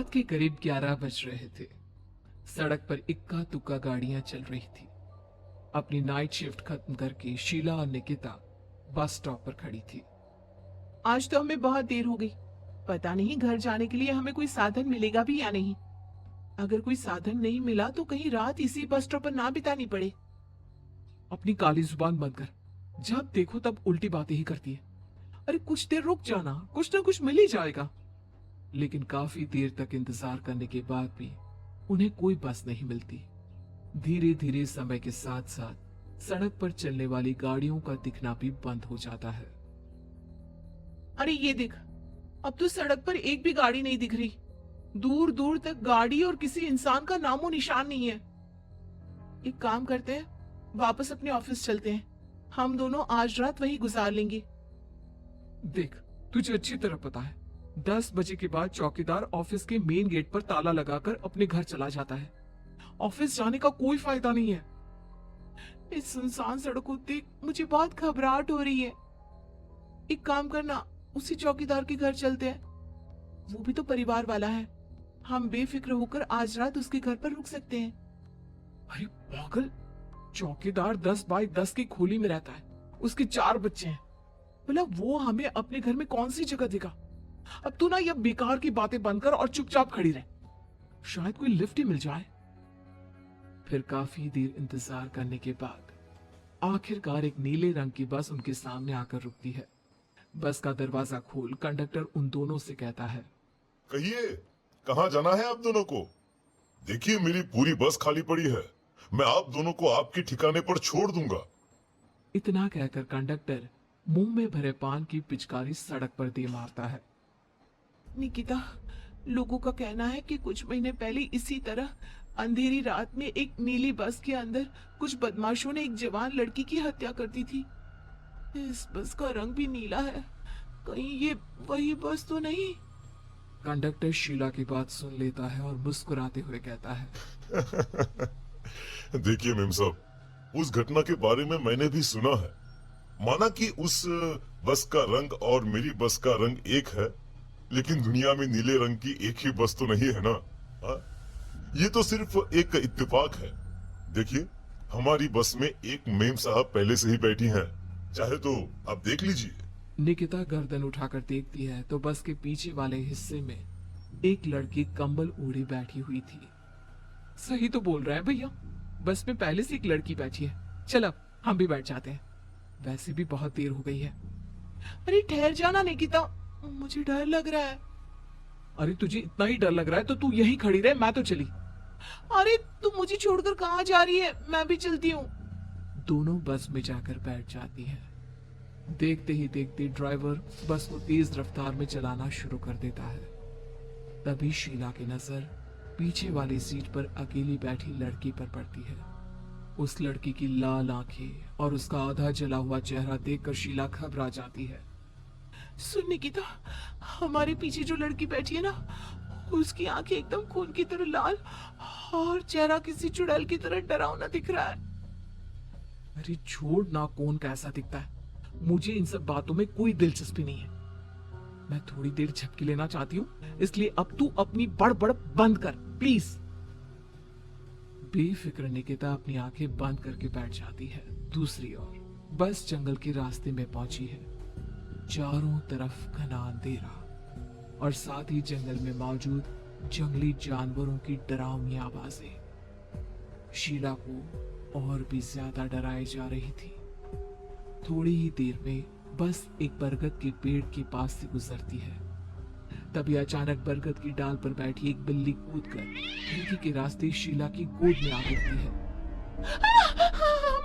रात के करीब 11 बज रहे थे। सड़क पर इक्का दुक्का गाड़ियां चल रही थी। अपनी नाइट शिफ्ट खत्म करके शीला और निकिता बस स्टॉप पर खड़ी थी। आज तो हमें बहुत देर हो गई। पता नहीं घर जाने के लिए हमें कोई साधन मिलेगा भी या नहीं। अगर कोई साधन नहीं मिला तो कहीं रात इसी बस स्टॉप पर ना बितानी पड़े। अपनी काली जुबान बंद कर, जब देखो तब उल्टी बातें ही करती है। अरे कुछ देर रुक जाना, कुछ ना कुछ मिल ही जाएगा। लेकिन काफी देर तक इंतजार करने के बाद भी उन्हें कोई बस नहीं मिलती। धीरे धीरे समय के साथ साथ सड़क पर चलने वाली गाड़ियों का दिखना भी बंद हो जाता है। अरे ये देख, अब तो सड़क पर एक भी गाड़ी नहीं दिख रही। दूर दूर तक गाड़ी और किसी इंसान का नामो निशान नहीं है। एक काम करते हैं, वापस अपने ऑफिस चलते हैं। हम दोनों आज रात वहीं गुजार लेंगे। देख, तुझे अच्छी तरह पता है 10 बजे के बाद चौकीदार ऑफिस के मेन गेट पर ताला लगाकर अपने घर चला जाता है। ऑफिस जाने का कोई फायदा नहीं है। इस सुनसान सड़क को देख मुझे बहुत घबराहट हो रही है। एक काम करना, उसी चौकीदार के घर चलते हैं। वो भी तो परिवार वाला है। हम बेफिक्र होकर आज रात उसके घर पर रुक सकते हैं। अरे पागल, चौकीदार 10 बाय 10 की खोली में रहता है। उसके 4 बच्चे हैं। भला वो हमें अपने घर में कौन सी जगह देगा। अब तू ना ये बेकार की बातें बंद कर और चुपचाप खड़ी रह, शायद कोई लिफ्ट ही मिल जाए। फिर काफी देर इंतजार करने के बाद आखिरकार एक नीले रंग की बस उनके सामने आकर रुकती है। बस का दरवाजा खोल कंडक्टर उन दोनों से कहता है, कहिए कहाँ जाना है आप दोनों को? देखिए मेरी पूरी बस खाली पड़ी है। मैं आप दोनों को आपके ठिकाने पर छोड़ दूंगा। इतना कहकर कंडक्टर मुंह में भरे पान की पिचकारी सड़क पर दे मारता है। निकिता, लोगों का कहना है कि कुछ महीने पहले इसी तरह अंधेरी रात में एक नीली बस के अंदर कुछ बदमाशों ने एक जवान लड़की की हत्या कर दी थी। इस बस का रंग भी नीला है। कहीं ये वही बस तो नहीं? कंडक्टर शीला की बात सुन लेता है और मुस्कुराते हुए कहता है, देखिए मेम साहब, उस घटना के बारे में मैंने भी सुना है। माना कि उस बस का रंग और मेरी बस का रंग एक है, लेकिन दुनिया में नीले रंग की एक ही बस तो नहीं है ना। ये तो सिर्फ एक इत्तेफाक है। देखिए हमारी बस में एक मेम साहब पहले से ही बैठी हैं, चाहे तो आप देख लीजिए। निकिता गर्दन उठाकर देखती है तो बस के पीछे वाले हिस्से में एक लड़की कंबल ओढ़े बैठी हुई थी। सही तो बोल रहा है भैया, बस में पहले से एक लड़की बैठी है। चल अब हम भी बैठ जाते हैं, वैसे भी बहुत देर हो गई है। अरे ठहर जाना निकिता, मुझे डर लग रहा है। अरे तुझे इतना ही डर लग रहा है तो तू यहीं खड़ी रहे, मैं तो चली। अरे तू मुझे छोड़कर कहाँ जा रही है? मैं भी चलती हूँ। दोनों बस में जाकर बैठ जाती है। देखते ही देखते ड्राइवर बस को तेज रफ्तार में चलाना शुरू कर देता है। तभी शीला की नजर पीछे वाली सीट पर अकेली बैठी लड़की पर पड़ती है। उस लड़की की लाल आंखें और उसका आधा जला हुआ चेहरा देखकर शीला घबरा जाती है। सुन निकिता, हमारे पीछे जो लड़की बैठी है ना, उसकी आंखें एकदम खून की तरह लाल और चेहरा किसी चुड़ैल की तरह डरावना दिख रहा है। अरे छोड़ ना, कौन कैसा दिखता है, मुझे इन सब बातों में कोई दिलचस्पी नहीं है। मैं थोड़ी देर झपकी लेना चाहती हूँ, इसलिए अब तू अपनी बड़बड़ बंद कर प्लीज। बेफिक्र निकिता अपनी आंखें बंद करके बैठ जाती है। दूसरी ओर बस जंगल के रास्ते में पहुंची है। चारों तरफ घना अंधेरा और साथ ही जंगल में मौजूद जंगली जानवरों की डरावनी आवाजें शीला को और भी ज्यादा डराए जा रही थी। थोड़ी ही देर में बस एक बरगद के पेड़ के पास से गुजरती है। तभी अचानक बरगद की डाल पर बैठी एक बिल्ली कूदकर खिड़की के रास्ते शीला की गोद में आ गिरती है।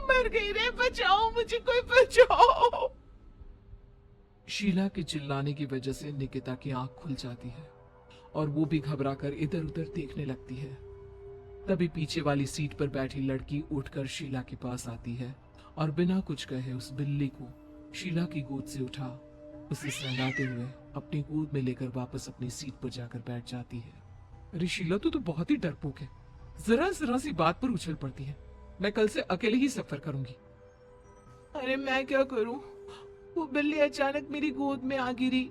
मर गई रे, बचाओ मुझे, कोई बचाओ। शीला के चिल्लाने की वजह से निकिता की आंख खुल जाती है और वो भी घबराकर इधर उधर देखने लगती है। तभी पीछे वाली सीट पर बैठी लड़की उठकर शीला के पास आती है और बिना कुछ कहे उस बिल्ली को शीला की गोद से उठा उसे सहलाते हुए अपनी गोद में लेकर वापस अपनी सीट पर जाकर बैठ जाती है। अरे शीला, तू तो बहुत ही डरपोक है, जरा जरा सी बात पर उछल पड़ती है। मैं कल से अकेले ही सफर करूंगी। अरे मैं क्या करूं, वो बिल्ली अचानक मेरी गोद में आ गिरी।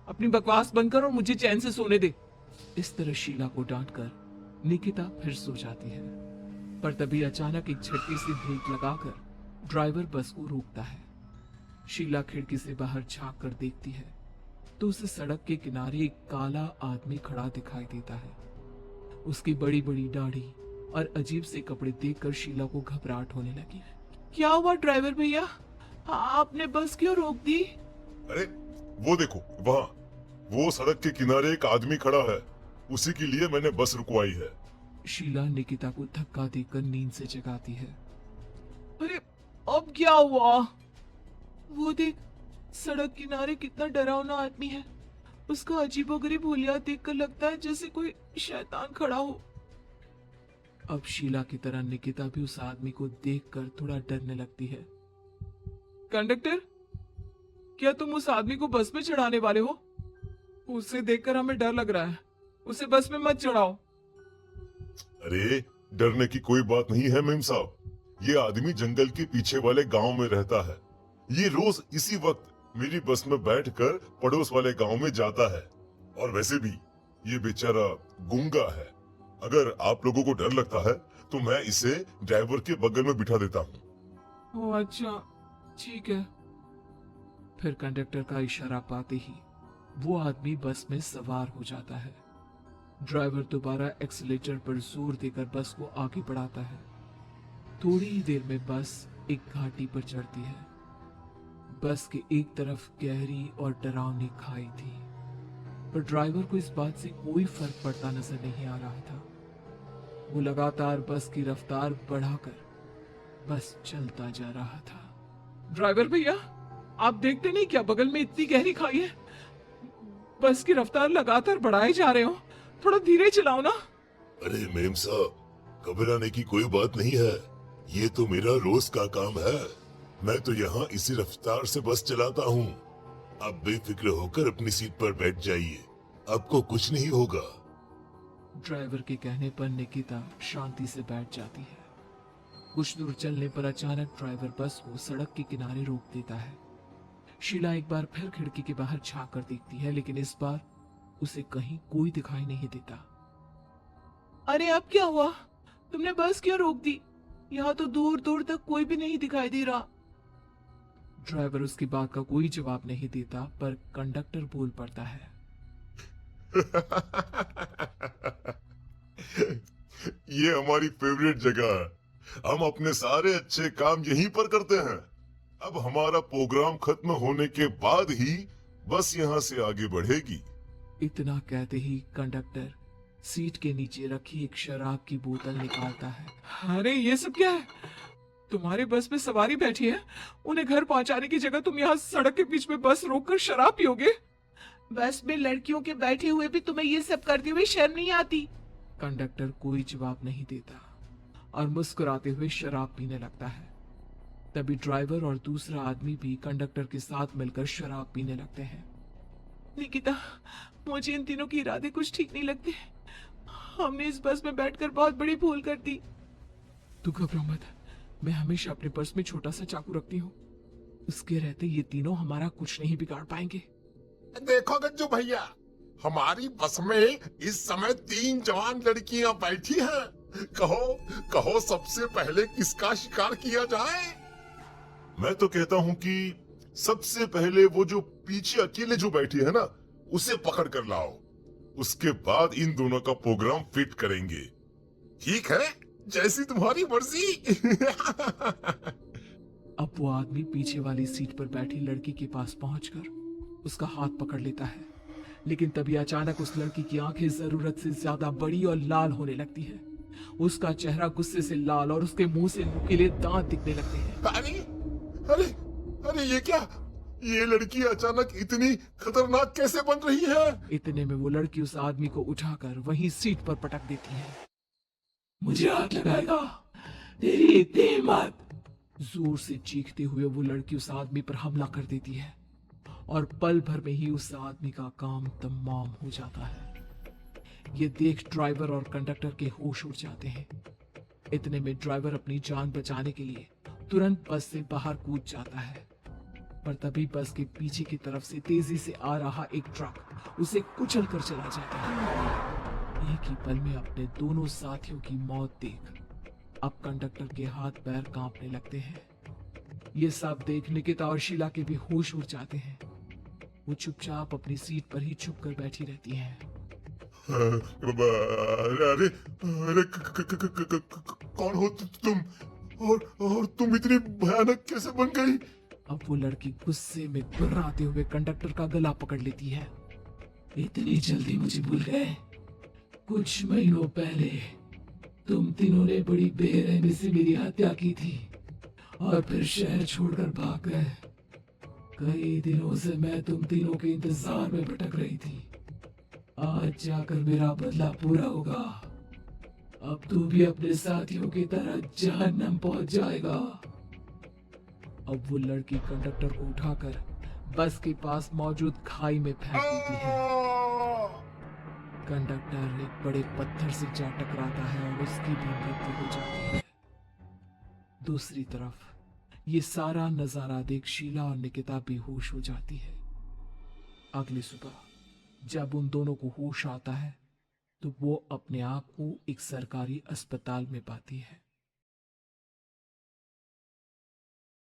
अपनी बकवास बंद कर और मुझे चैन से सोने दे। इस तरह शीला को डांटकर निकिता फिर सो जाती है। पर तभी अचानक एक झटके से ब्रेक लगाकर ड्राइवर बस को रोकता है। शीला खिड़की से बाहर झांक कर देखती है तो उसे सड़क के किनारे एक काला आदमी खड़ा दिखाई देता है। उसकी बड़ी बड़ी दाढ़ी और अजीब से कपड़े देखकर शीला को घबराहट होने लगी। क्या हुआ ड्राइवर भैया, आपने बस क्यों रोक दी? अरे वो देखो वहाँ, वो सड़क के किनारे एक आदमी खड़ा है, उसी के लिए मैंने बस रुकवाई है। शीला निकिता को धक्का देकर नींद से जगाती है। अरे अब क्या हुआ? वो देख, सड़क किनारे कितना डरावना आदमी है। उसका अजीबोगरीब हुलिया देखकर लगता है जैसे कोई शैतान खड़ा हो। अब शीला की तरह निकिता भी उस आदमी को देखकर थोड़ा डरने लगती है। कंडक्टर, क्या तुम उस आदमी को बस में चढ़ाने वाले हो? उसे देखकर हमें डर लग रहा है, उसे बस में मत चढ़ाओ। अरे डरने की कोई बात नहीं है मेम साहब, ये आदमी जंगल के पीछे वाले गांव में रहता है। ये रोज इसी वक्त मेरी बस में बैठकर पड़ोस वाले गांव में जाता है। और वैसे भी ये बेचारा गूंगा है। अगर आप लोगों को डर लगता है तो मैं इसे ड्राइवर के बगल में बिठा देता हूँ। ओह अच्छा, ठीक है। फिर कंडक्टर का इशारा पाते ही वो आदमी बस में सवार हो जाता है। ड्राइवर दोबारा एक्सीलेटर पर जोर देकर बस को आगे बढ़ाता है। थोड़ी ही देर में बस एक घाटी पर चढ़ती है। बस के एक तरफ गहरी और डरावनी खाई थी, पर ड्राइवर को इस बात से कोई फर्क पड़ता नजर नहीं आ रहा था। वो लगातार बस की रफ्तार बढ़ाकर बस चलता जा रहा था। ड्राइवर भैया, आप देखते नहीं क्या बगल में इतनी गहरी खाई है? बस की रफ्तार लगातार बढ़ाए जा रहे हो, थोड़ा धीरे चलाओ ना। अरे मेम साहब, घबराने की कोई बात नहीं है, ये तो मेरा रोज का काम है। मैं तो यहाँ इसी रफ्तार से बस चलाता हूँ। आप बेफिक्र होकर अपनी सीट पर बैठ जाइए, आपको कुछ नहीं होगा। ड्राइवर के कहने पर निकिता शांति से बैठ जाती है। कुछ दूर चलने पर अचानक ड्राइवर बस को सड़क के किनारे रोक देता है। शीला एक बार फिर खिड़की के बाहर झांक कर देखती है, लेकिन इस बार उसे कहीं कोई दिखाई नहीं देता। अरे अब क्या हुआ? तुमने बस क्यों रोक दी? यहाँ तो दूर दूर तक कोई भी नहीं दिखाई दे रहा। ड्राइवर उसकी बात का कोई जवाब नहीं देता, पर कंडक्टर बोल पड़ता है। ये हमारी फेवरेट जगह है, हम अपने सारे अच्छे काम यहीं पर करते हैं। अब हमारा प्रोग्राम खत्म होने के बाद ही बस यहाँ से आगे बढ़ेगी। इतना कहते ही कंडक्टर सीट के नीचे रखी एक शराब की बोतल निकालता है। अरे ये सब क्या है? तुम्हारे बस में सवारी बैठी है, उन्हें घर पहुंचाने की जगह तुम यहाँ सड़क के बीच में बस रोककर शराब पियोगे? बस में लड़कियों के बैठे हुए भी तुम्हें ये सब करते हुए शर्म नहीं आती? कंडक्टर कोई जवाब नहीं देता और मुस्कुराते हुए शराब पीने लगता है। तभी ड्राइवर और दूसरा आदमी भी कंडक्टर के साथ मिलकर शराब पीने लगते हैं। निकिता, मुझे इन तीनों के इरादे कुछ ठीक नहीं लगते। हमने इस बस में बैठकर बहुत बड़ी भूल कर दी। तू घबरा मत, मैं हमेशा अपने पर्स में छोटा सा चाकू रखती हूँ। उसके रहते ये तीनों हमारा कुछ नहीं बिगाड़ पाएंगे। देखो गज्जू भैया, हमारी बस में इस समय 3 जवान लड़कियां बैठी हैं। कहो सबसे पहले किसका शिकार किया जाए? मैं तो कहता हूँ कि सबसे पहले वो जो पीछे अकेले जो बैठी है ना, उसे पकड़ कर लाओ। उसके बाद इन दोनों का प्रोग्राम फिट करेंगे। ठीक है, जैसी तुम्हारी मर्जी। अब वो आदमी पीछे वाली सीट पर बैठी लड़की के पास पहुंचकर उसका हाथ पकड़ लेता है, लेकिन तभी अचानक उस लड़की की आंखें जरूरत से ज्यादा बड़ी और लाल होने लगती है। उसका चेहरा गुस्से से लाल और उसके मुंह से नुकीले दांत दिखने लगते हैं। अरे ये क्या? ये लड़की अचानक इतनी खतरनाक कैसे बन रही है? इतने में वो लड़की उस आदमी को उठाकर वहीं सीट पर पटक देती है। मुझे हाथ लगाएगा, तेरी इतनी हिम्मत! जोर से चीखते हुए वो लड़की उस आदमी पर हमला कर देती है और पल भर में ही उस आदमी का काम तमाम हो जाता है। ये देख ड्राइवर और कंडक्टर के होश उड़ जाते हैं। इतने में ड्राइवर अपनी जान बचाने के लिए तुरंत बस से बाहर कूद जाता है। पर तभी बस के पीछे की तरफ से तेजी से आ रहा एक ट्रक उसे कुचल कर चला जाता है। एक ही पल में अपने दोनों साथियों की मौत देख अब कंडक्टर के हाथ पैर कांपने लगते हैं। ये सब देख निकिता और शीला के भी होश उड़ जाते हैं। वो चुपचाप अपनी सीट पर ही छुप कर बैठी रहती हैं। अरे अरे कौन हो तुम? और तुम इतनी भयानक कैसे बन गई? अब वो लड़की गुस्से में गुर्राते हुए कंडक्टर का गला पकड़ लेती है। इतनी जल्दी मुझे भूल गए? कुछ महीनों पहले तुम तीनों ने बड़ी बेरहमी से मेरी हत्या की थी और फिर शहर छोड़कर भाग गए। कई दिनों से मैं तुम तीनों के इंतजार में भटक रही थी। आज जाकर मेरा बदला पूरा होगा। अब तू भी अपने साथियों की तरह जहन्नम पहुंच जाएगा। अब वो लड़की कंडक्टर को उठाकर बस के पास मौजूद खाई में फेंक देती है। कंडक्टर एक बड़े पत्थर से जा टकराता है और उसकी भी मृत्यु हो जाती है। दूसरी तरफ ये सारा नजारा देख शीला और निकिता बेहोश हो जाती है। अगली सुबह जब उन दोनों को होश आता है तो वो अपने आप को एक सरकारी अस्पताल में पाती है।